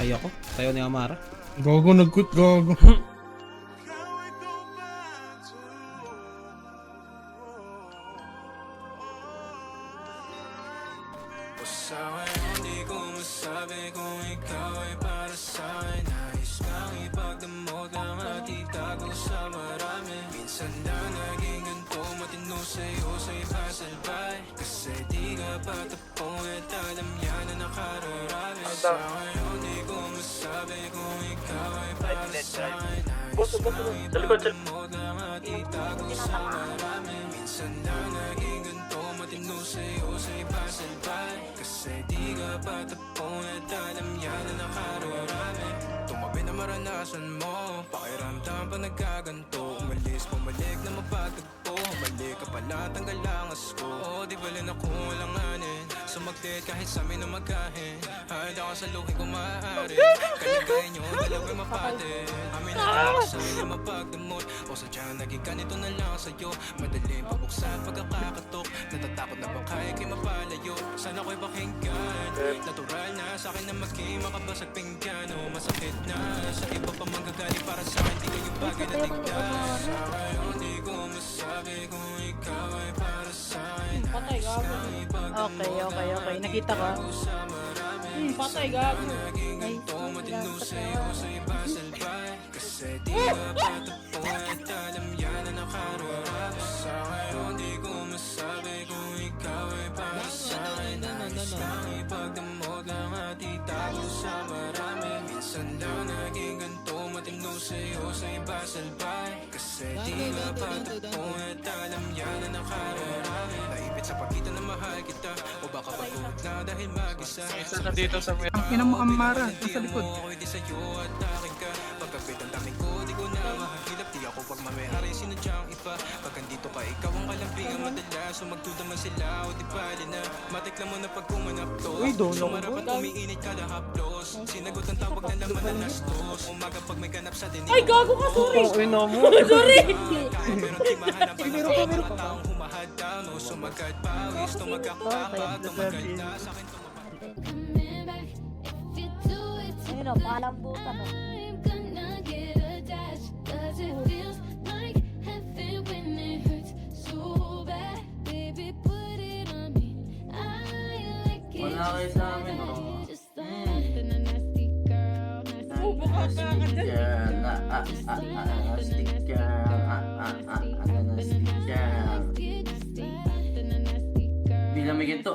Ay ako, tayo ni Amara. Gago, nag-quit, gago. Sa ngayon di ko masabi kung ikaw ay para sa'kin. Nais kang ipagdamot ang at itago sa marami. Minsan na naging ganito, matino sa'yo sa iba salbay. Kasi di ka patapong at alam yan na nakararami. Sa ngayon di ko masabi kung ikaw ay para sa'kin. Nais kang ipagdamot ang at itago sa marami. Minsan na naging ganito, matino sa'yo sa iba salbay. Kasi di ka patapong at alam yan na nakararami. Tumabi na maranasan mo, pakiramdam pa nagkaganto. Umalis, pumalik na mapagtagpo. Humalik ka pala, tanggal ang asko. O di bali na kung walanganin, sumaglit kahit sa amin na magkahin. Handa ka sa luhin kung maaari. Kaligay nyo, dalawa'y mapatid. Amin na ako sa amin na mapagdamot. O sadyang naging ganito na lang sa'yo. Madaling pabuksan pagkakakatok. Natatakot na bang kaya kayo mapalayo. Sana ko'y pakinggan. Natural na sa'kin na maging makabasag pinggan. O masakit na sa iba pa manggagaling para sa'kin. Di kayo bagay na tignan. Sa ngayon di ko masabi kung ikaw ay para sa'kin. Patay gago. Okay. Nakita ko. Patay gago. Ay, kasi di ka patapong at alam yan na nakararami. Sa ngayon di ko masabi kung ikaw ay para sa'kin. Nais kang ipagdamot lang at itago sa marami. Minsan lang naging ganito, matino sa'yo sa iba salbay. Kasi di ka patapong at alam yan na nakararami. Naipit sa pagitan na mahal kita, o baka pagod na dahil mag-isa. Dito sa Ang ina mo, Amara, sa likod. Di sa'yo at akin ka. Pagkapit ang dami ko, di ko na mahagilap. Di ako pagmamayari, sinadyang iba. Pag andito ka, ikaw ang kalambingan madalas. So magdudaman sila, o di bali na. Matikla mo na pag kumanap to. Sumarapat, umiinit kada haplos. Sinagot ang tawag na laman na nastos. Umaga pag may ganap sa dinig. Ay, gago ka, sorry. Sorry. Pero di mahanap ang mga taong humahadaw. No, sumagat pawis, tumagakapag. Tumagal na sa akin tumapag. Ayun o, palambutan o. Wala kayo sa amin, bro. Bilang may ganito,